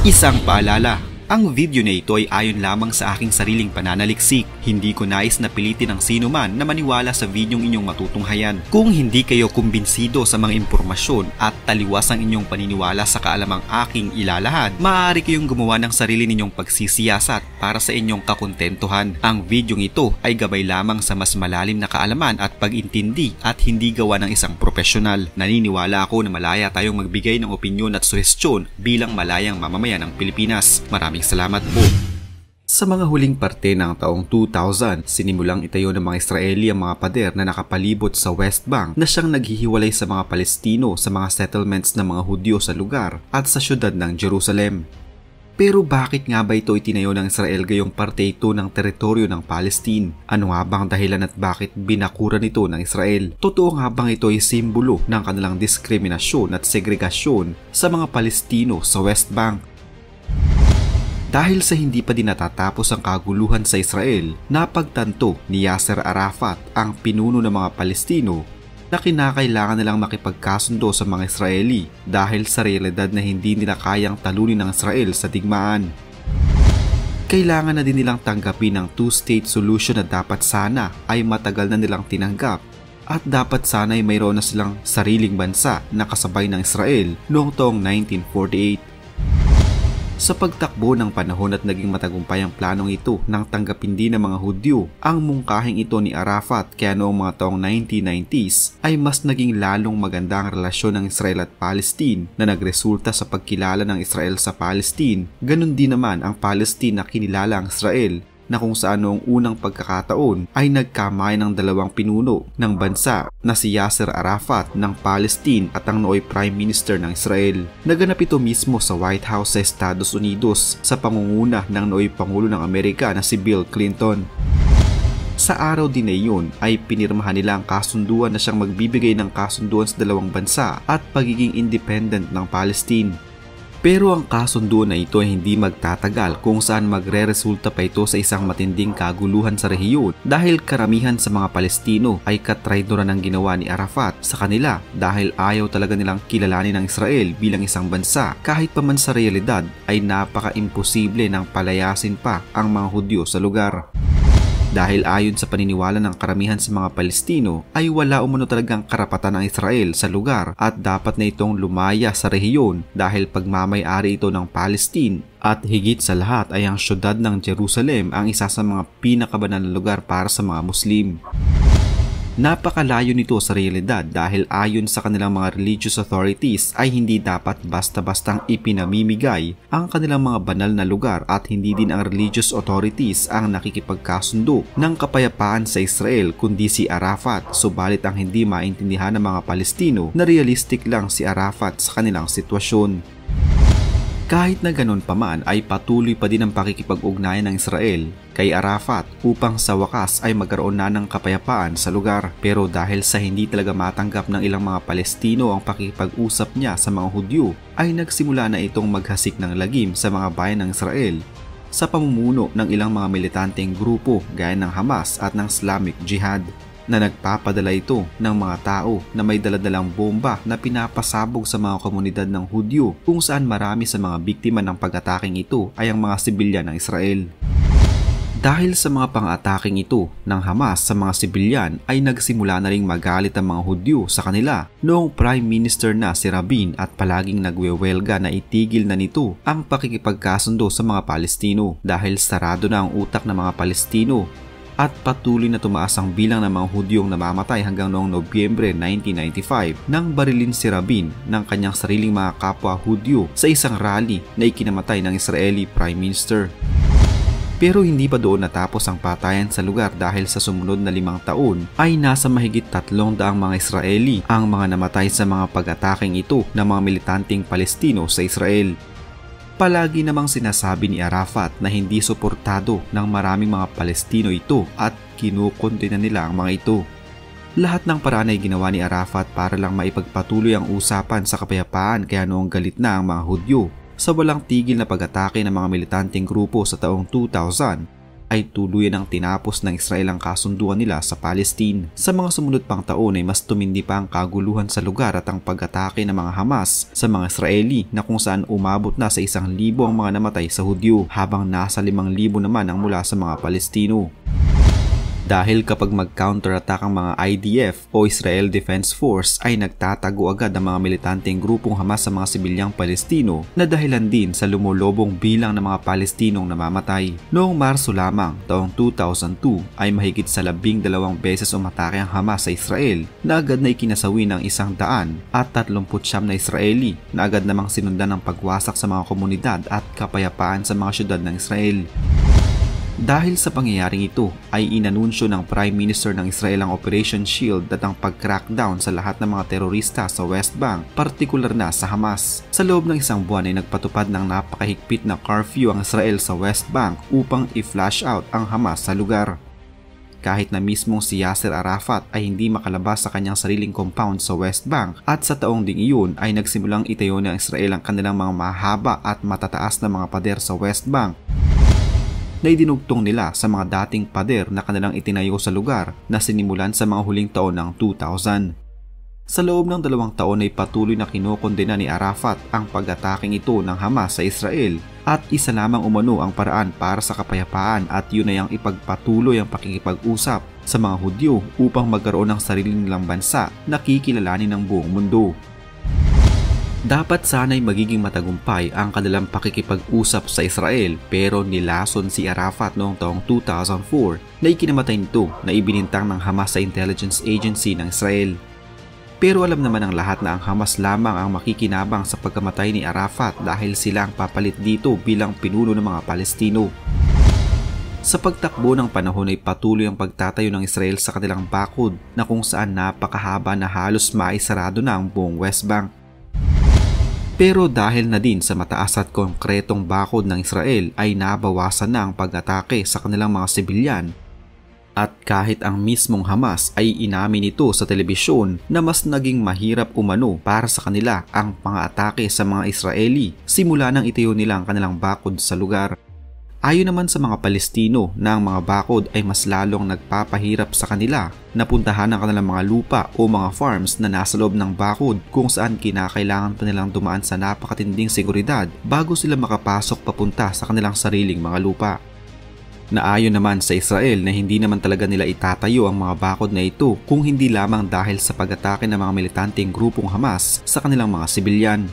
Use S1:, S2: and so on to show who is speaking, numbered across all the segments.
S1: Isang paalala, ang video na ito ay ayon lamang sa aking sariling pananaliksik. Hindi ko nais na pilitin ang sino man na maniwala sa videong inyong matutunghayan. Kung hindi kayo kumbinsido sa mga impormasyon at taliwas ang inyong paniniwala sa kaalamang aking ilalahad, maaari kayong gumawa ng sarili ninyong pagsisiyasat para sa inyong kakontentuhan. Ang videong ito ay gabay lamang sa mas malalim na kaalaman at pag-intindi at hindi gawa ng isang profesional. Naniniwala ako na malaya tayong magbigay ng opinyon at suhestyon bilang malayang mamamayan ng Pilipinas. Maraming salamat po. Sa mga huling parte ng taong 2000, sinimulang itayo ng mga Israeli ang mga pader na nakapalibot sa West Bank na siyang naghihiwalay sa mga Palestino sa mga settlements ng mga Hudyo sa lugar at sa syudad ng Jerusalem. Pero bakit nga ba ito itinayo ng Israel gayong parte ito ng teritoryo ng Palestine? Ano nga bang dahilan at bakit binakuran ito ng Israel? Totoo nga bang ito ay simbolo ng kanilang diskriminasyon at segregasyon sa mga Palestino sa West Bank? Dahil sa hindi pa din natatapos ang kaguluhan sa Israel, napagtanto ni Yasser Arafat, ang pinuno ng mga Palestino, na kinakailangan nilang makipagkasundo sa mga Israeli dahil sa realidad na hindi nila kayang talunin ng Israel sa digmaan. Kailangan na din nilang tanggapin ang two-state solution na dapat sana ay matagal na nilang tinanggap at dapat sana ay mayroon na silang sariling bansa na kasabay ng Israel noong taong 1948. Sa pagtakbo ng panahon at naging matagumpay ang planong ito nang tanggapin din ng mga Hudyo ang mungkahing ito ni Arafat, kaya noong mga taong 1990s ay mas naging lalong maganda ang relasyon ng Israel at Palestine na nagresulta sa pagkilala ng Israel sa Palestine. Ganon din naman ang Palestine na kinilala ang Israel, na kung saan noong unang pagkakataon ay nagkamay ng dalawang pinuno ng bansa na si Yasser Arafat ng Palestine at ang nooy Prime Minister ng Israel. Naganap ito mismo sa White House sa Estados Unidos sa pangunguna ng nooy Pangulo ng Amerika na si Bill Clinton. Sa araw din na iyon ay pinirmahan nila ang kasunduan na siyang magbibigay ng kasunduan sa dalawang bansa at pagiging independent ng Palestine. Pero ang kasunduan na ito ay hindi magtatagal kung saan magre-resulta pa ito sa isang matinding kaguluhan sa rehiyon dahil karamihan sa mga Palestino ay katraidoran ng ginawa ni Arafat sa kanila dahil ayaw talaga nilang kilalanin ng Israel bilang isang bansa kahit pa man sa realidad ay napaka-imposible nang palayasin pa ang mga Hudyo sa lugar. Dahil ayon sa paniniwala ng karamihan sa mga Palestino ay wala umano talagang karapatan ng Israel sa lugar at dapat na itong lumaya sa rehiyon dahil pagmamay-ari ito ng Palestine at higit sa lahat ay ang syudad ng Jerusalem ang isa sa mga pinakabanal na lugar para sa mga Muslim. Napakalayo nito sa realidad dahil ayon sa kanilang mga religious authorities ay hindi dapat basta-bastang ipinamimigay ang kanilang mga banal na lugar at hindi din ang religious authorities ang nakikipagkasundo ng kapayapaan sa Israel kundi si Arafat. Subalit ang hindi maintindihan ng mga Palestino na realistic lang si Arafat sa kanilang sitwasyon. Kahit na ganun pa man ay patuloy pa din ang pakikipag-ugnayan ng Israel kay Arafat upang sa wakas ay magkaroon na ng kapayapaan sa lugar. Pero dahil sa hindi talaga matanggap ng ilang mga Palestino ang pakikipag-usap niya sa mga Hudyo ay nagsimula na itong maghasik ng lagim sa mga bayan ng Israel sa pamumuno ng ilang mga militanteng grupo gaya ng Hamas at ng Islamic Jihad, na nagpapadala ito ng mga tao na may daladalang bomba na pinapasabog sa mga komunidad ng Hudyo kung saan marami sa mga biktima ng pag-ataking ito ay ang mga sibilyan ng Israel. Dahil sa mga pang-ataking ito ng Hamas sa mga sibilyan ay nagsimula na ring magalit ang mga Hudyo sa kanila noong Prime Minister na si Rabin at palaging nagwewelga na itigil na nito ang pakikipagkasundo sa mga Palestino dahil sarado na ang utak ng mga Palestino at patuloy na tumaas ang bilang ng mga Hudyong namamatay hanggang noong Nobyembre 1995 nang barilin si Rabin ng kanyang sariling mga kapwa Hudyo sa isang rally na ikinamatay ng Israeli Prime Minister. Pero hindi pa doon natapos ang patayan sa lugar dahil sa sumunod na 5 taon ay nasa mahigit 300 mga Israeli ang mga namatay sa mga pag-ataking ito ng mga militanteng Palestino sa Israel. Palagi namang sinasabi ni Arafat na hindi suportado ng maraming mga Palestino ito at kinukondena nila ang mga ito. Lahat ng paraan ay ginawa ni Arafat para lang maipagpatuloy ang usapan sa kapayapaan kaya noong galit na ang mga Hudyo sa walang tigil na pag-atake ng mga militanteng grupo sa taong 2000 ay tuluyan ang tinapos ng Israel ang kasunduan nila sa Palestine. Sa mga sumunod pang taon ay mas tumindi pa ang kaguluhan sa lugar at ang pag-atake ng mga Hamas sa mga Israeli na kung saan umabot na sa 1,000 ang mga namatay sa Hudyo habang nasa 5,000 naman ang mula sa mga Palestino. Dahil kapag mag-counterattack ang mga IDF o Israel Defense Force ay nagtatago agad ang mga militanteng grupong Hamas sa mga sibilyang Palestino na dahilan din sa lumulobong bilang ng mga Palestinong namamatay. Noong Marso lamang taong 2002 ay mahigit sa 12 beses umatake ang Hamas sa Israel na agad na ikinasawi ng 139 na Israeli na agad namang sinundan ng pagwasak sa mga komunidad at kapayapaan sa mga syudad ng Israel. Dahil sa pangyayaring ito ay inanunsyo ng Prime Minister ng Israel ang Operation Shield at ang pag-crackdown sa lahat ng mga terorista sa West Bank, partikular na sa Hamas. Sa loob ng 1 buwan ay nagpatupad ng napakahigpit na curfew ang Israel sa West Bank upang i-flash out ang Hamas sa lugar. Kahit na mismong si Yasser Arafat ay hindi makalabas sa kanyang sariling compound sa West Bank at sa taong ding iyon ay nagsimulang itayo ng Israel ang kanilang mga mahaba at matataas na mga pader sa West Bank na idinugtong nila sa mga dating pader na kanilang itinayo sa lugar na sinimulan sa mga huling taon ng 2000. Sa loob ng 2 taon ay patuloy na kinokondena ni Arafat ang pag-ataking ito ng Hamas sa Israel at isa lamang umano ang paraan para sa kapayapaan at yun ay ang ipagpatuloy ang pakikipag-usap sa mga Hudyo upang magkaroon ng sarili nilang bansa na kikilalanin ng buong mundo. Dapat sana'y magiging matagumpay ang kanilang pakikipag-usap sa Israel pero nilason si Arafat noong taong 2004 na ikinamatay nito na ibinintang ng Hamas sa Intelligence Agency ng Israel. Pero alam naman ng lahat na ang Hamas lamang ang makikinabang sa pagkamatay ni Arafat dahil sila ang papalit dito bilang pinuno ng mga Palestino. Sa pagtakbo ng panahon ay patuloy ang pagtatayo ng Israel sa kanilang bakod na kung saan napakahaba na halos maisarado na ang buong West Bank. Pero dahil na din sa mataas at konkretong bakod ng Israel ay nabawasan na ang pag-atake sa kanilang mga sibilyan. At kahit ang mismong Hamas ay inamin ito sa telebisyon na mas naging mahirap umano para sa kanila ang pang-atake sa mga Israeli simula nang itayo nila ang kanilang bakod sa lugar. Ayon naman sa mga Palestino na ang mga bakod ay mas lalong nagpapahirap sa kanila na puntahan ang kanilang mga lupa o mga farms na nasa loob ng bakod kung saan kinakailangan pa nilang dumaan sa napakatinding seguridad bago sila makapasok papunta sa kanilang sariling mga lupa. Naayon naman sa Israel na hindi naman talaga nila itatayo ang mga bakod na ito kung hindi lamang dahil sa pag-atake ng mga militanteng grupong Hamas sa kanilang mga sibilyan.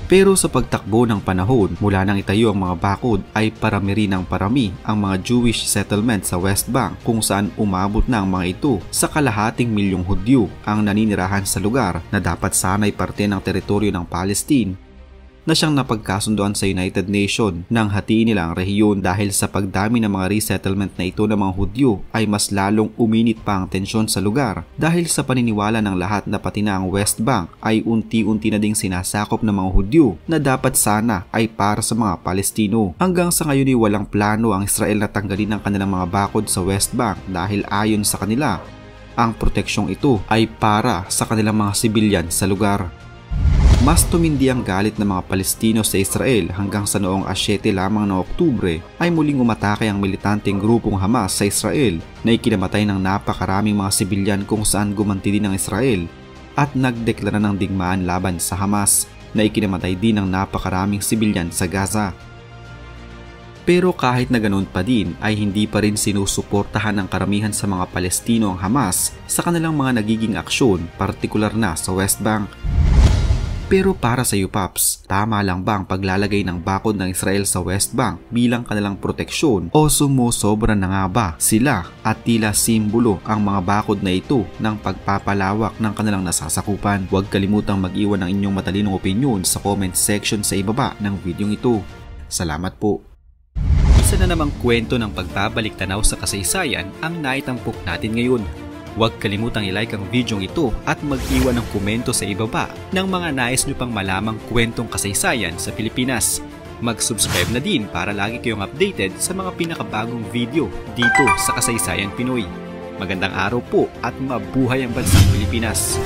S1: Pero sa pagtakbo ng panahon mula nang itayo ang mga bakod ay parami rin ng parami ang mga Jewish settlement sa West Bank kung saan umabot na ang mga ito sa kalahating milyong Hudyo ang naninirahan sa lugar na dapat sana'y parte ng teritoryo ng Palestine na siyang napagkasunduan sa United Nations nang hatiin nila ang rehiyon. Dahil sa pagdami ng mga resettlement na ito ng mga Hudyo ay mas lalong uminit pa ang tensyon sa lugar dahil sa paniniwala ng lahat na pati na ang West Bank ay unti-unti na ding sinasakop ng mga Hudyo na dapat sana ay para sa mga Palestino. Hanggang sa ngayon ay walang plano ang Israel na tanggalin ang kanilang mga bakod sa West Bank dahil ayon sa kanila ang proteksyong ito ay para sa kanilang mga sibilyan sa lugar. Mas tumindi ang galit ng mga Palestino sa Israel hanggang sa noong 7 lamang ng Oktubre ay muling umatake ang militanteng grupong Hamas sa Israel na ikinamatay ng napakaraming mga sibilyan kung saan gumanti din ang Israel at nagdeklara ng digmaan laban sa Hamas na ikinamatay din ng napakaraming sibilyan sa Gaza. Pero kahit na ganoon pa din ay hindi pa rin sinusuportahan ng karamihan sa mga Palestino ang Hamas sa kanilang mga nagiging aksyon, partikular na sa West Bank. Pero para sa iyo, Paps, tama lang ba ang paglalagay ng bakod ng Israel sa West Bank bilang kanilang proteksyon o sumusobra na nga ba sila at tila simbolo ang mga bakod na ito ng pagpapalawak ng kanilang nasasakupan? Huwag kalimutang mag-iwan ng inyong matalinong opinyon sa comment section sa ibaba ng videong ito. Salamat po. Isa na namang kwento ng pagbabalik tanaw sa kasaysayan ang naitampok natin ngayon. Huwag kalimutang i-like ang video ito at mag-iwan ng komento sa ibaba ng mga nais nyo pang malamang kwentong kasaysayan sa Pilipinas. Mag-subscribe na din para lagi kayong updated sa mga pinakabagong video dito sa Kasaysayan Pinoy. Magandang araw po at mabuhay ang bansang Pilipinas!